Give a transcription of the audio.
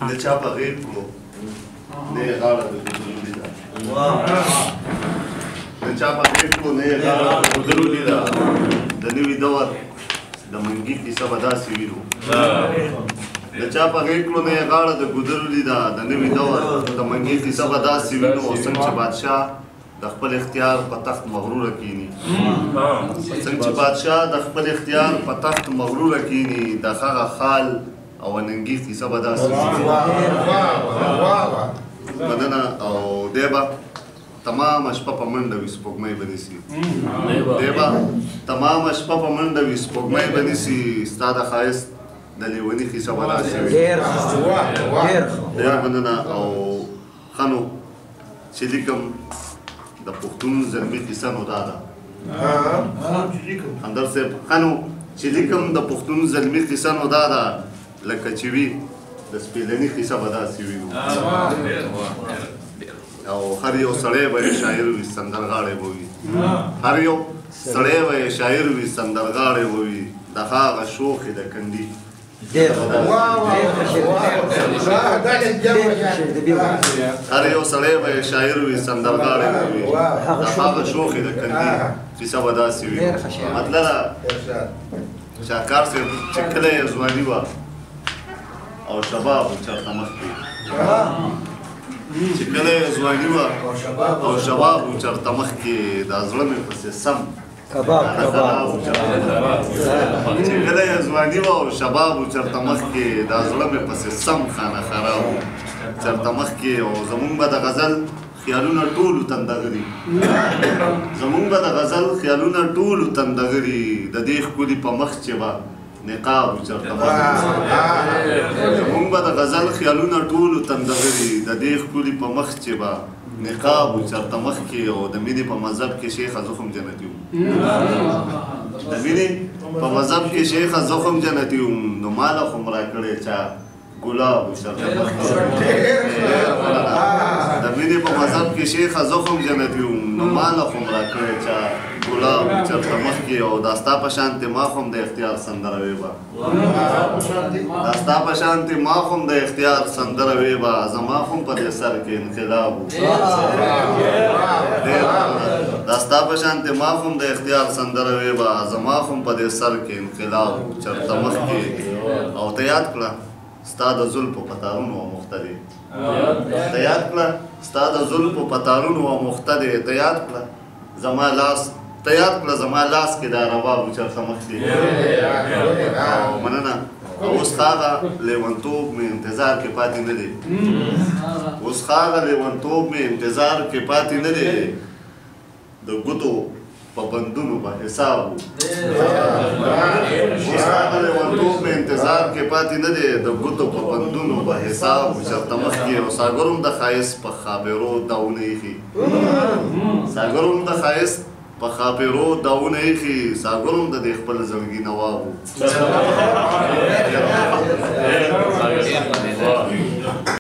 د چا په غیر کړو نه یې غاړه د ګودرو لیده د چا په غیر کړو نه یې غاړه د ګودرو لیده د نوي دور د منګي کیسه به داسې وینو د چا په غیر کړو نه یې غاړه د ګودرو لیده د نوي دور د منګي کیسه به داسې وینو څنګه چې بادشاه د خپل اختیار په تخت مغروره کینی څنګه چې بادشاه د خپل اختیار په تخت مغروره کینی د هغه خال او ننګي کیسه به داسې مننه او دی به تمامه شپه په منډه وي سپوږمۍ به نیسي دی به تمامه شپه په منډه وي سپوږمۍ به نیسي ستا د ښایست د لیوني کیسه به داسې وي ډېره مننه او ښه نو چې لیکم د پښتون زلمي کیسه نو دا ده همدرد صاحب ښه نو چې لیکم د پښتون زلمي کیسه نو دا ده لکه چې وي د سپېلني کیسه به داسې وي او هر یو سړی به یې شاعر وي سندرغاړی به وي هر یو سړی به یې شاعر وي سندرغاړی به وي د هغه شوخې د کندي هر یو سړی به یې شاعر وي سندرغاړی به وي د هغه شوخې د کندي کیسه به داسې وي مطلب شاکار صاحب چې کله یې ځواني وه او شباب چرته مخکې چې کله یې ځواني وه او شباب چرته مخکې دا زړه مې پسې سم چې کله یې ځواني وه او شباب چرته مخکې دا زړه مې پسې سم خانه خراب چرته مخکې او زمونږ به د غزل خیالونه ټولو تندغري زمونږ به د غزل خیالونه ټولو تندغري د دې ښکلي په مخ چې به نقاب چرته مخکې زمونږ به د غزل خیالونه ټولو تندغري د دې ښکلي په مخ چې به نقاب چرته مخکې او د مینې په مذهب کې شیخه زخم جنتي وم د مینې په مذهب کې شیخه زخم جنتي وم نو ماله خو م راکړی چا ګلاب چرته مخکې د مینې په مذهب کې شیخه زخم جنتي وم نو ماله خو م راکړی چا ګلاب چرته مخکې او دا ستا په شانتې ما خو هم د اختیار سندره ویبه دا ستا په شانتې ما خو هم د اختیار سندره ویبه زما خو هم په دې سر کې انقلاب دا ستا په شانتې ما خو هم د اختیار سندره ویبه زما خو هم په دې سر کې انقلاب چرته مخکې او ته یاد کړه ستا د زلفو په تارونو اموخته دی ته یاد کړه ستا د زلفو په تارونو اموخته دی ته یاد کړه زما لاس ته یاد کړه زما لاس کې دا رباب چرته مخکې او مننه اوس هغه لیونتوب مې انتظار کې پاتې نه دی اوس هغه لیونتوب مې انتظار کې پاتې نه دی د ګوتو په بندونو به حساب اوس هغه لیونتوب مې انتظار کې پاتې نه دی د ګوتو په بندونو به حساب چرته مخکې او ساګروم د ښایست په خابرو داونه ایښي ساګروم د ښایست په خاپیرو داونه ایښي ساګروم د دې خپل زړګي نواب